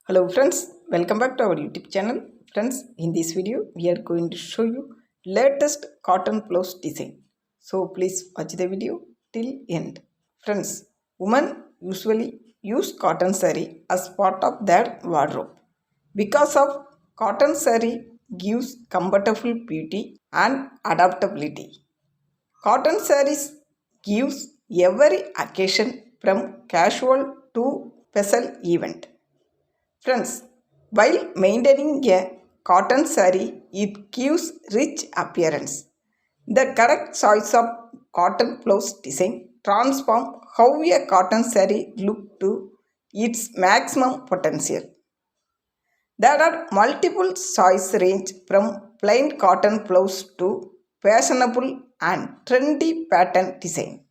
Hello friends, welcome back to our YouTube channel. Friends, in this video we are going to show you latest cotton blouse design. So please watch the video till end. Friends, women usually use cotton saree as part of their wardrobe. Because of cotton saree gives comfortable beauty and adaptability. Cotton sarees gives every occasion from casual to special event. Friends, while maintaining a cotton saree, it gives rich appearance. The correct choice of cotton blouse design transform how a cotton saree look to its maximum potential. There are multiple choice range from plain cotton blouse to fashionable and trendy pattern design.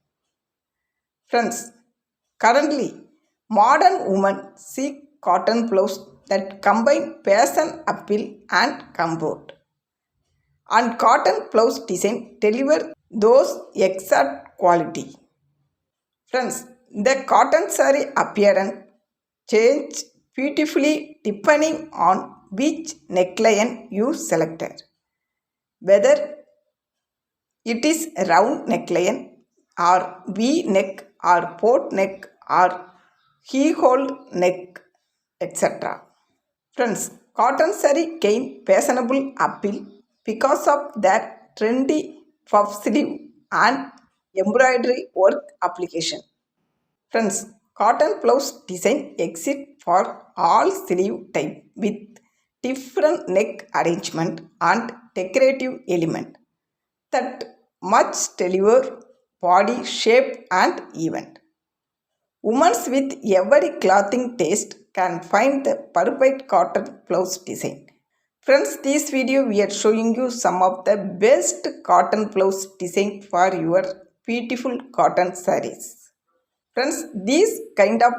Friends, currently modern women seek cotton blouse that combine fashion appeal and comfort. And cotton blouse design deliver those exact quality. Friends, the cotton saree appearance change beautifully depending on which neckline you selected. Whether it is round neckline or V neck or boat neck or keyhole neck, etc. Friends, cotton saree gain fashionable appeal because of their trendy puff sleeve and embroidery work application. Friends, cotton blouse design exists for all sleeve type with different neck arrangement and decorative element that much deliver body shape and event. Women with every clothing taste can find the perfect cotton blouse design. Friends, this video we are showing you some of the best cotton blouse design for your beautiful cotton sarees. Friends, this kind of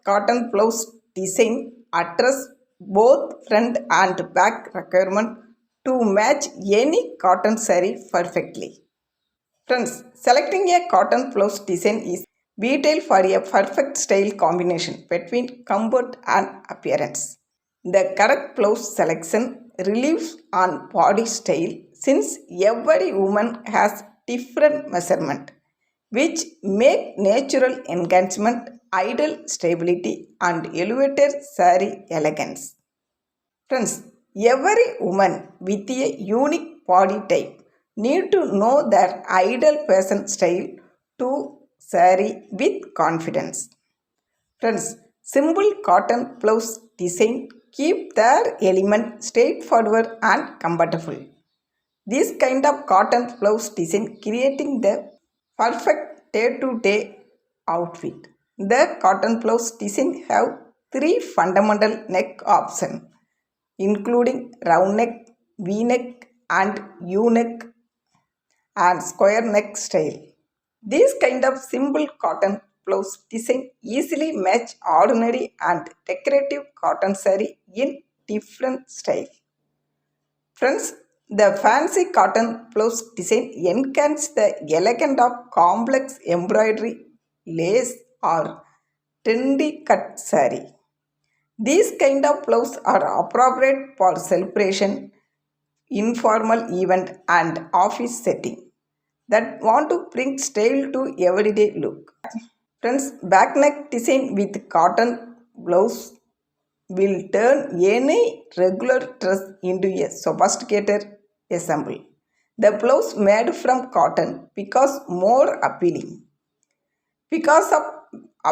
cotton blouse design address both front and back requirement to match any cotton saree perfectly. Friends, selecting a cotton blouse design is vital for a perfect style combination between comfort and appearance. The correct blouse selection relies on body style since every woman has different measurement which make natural enhancement, ideal stability and elevated saree elegance. Friends, every woman with a unique body type need to know their ideal fashion style to saree with confidence. Friends, simple cotton blouse design keep their element straightforward and comfortable. This kind of cotton blouse design creating the perfect day-to-day outfit. The cotton blouse design have three fundamental neck options including round neck, V neck and U neck and square neck style. These kind of simple cotton blouse design easily match ordinary and decorative cotton saree in different style. Friends, the fancy cotton blouse design enhance the elegance of complex embroidery, lace or trendy cut saree. These kind of blouse are appropriate for celebration, informal event and office setting that want to bring style to everyday look. Friends, back neck design with cotton blouse will turn any regular dress into a sophisticated assembly. The blouse made from cotton becomes more appealing because of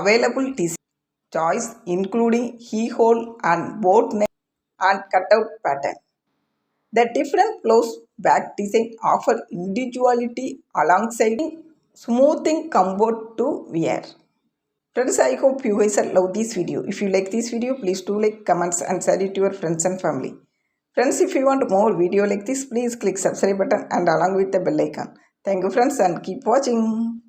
available design choice including keyhole and boat neck and cutout pattern. The different blouse back design offer individuality alongside smoothing comfort to wear. Friends, I hope you guys love this video. If you like this video, please do like, comments and share it to your friends and family. Friends, if you want more video like this, please click subscribe button and along with the bell icon. Thank you friends and keep watching.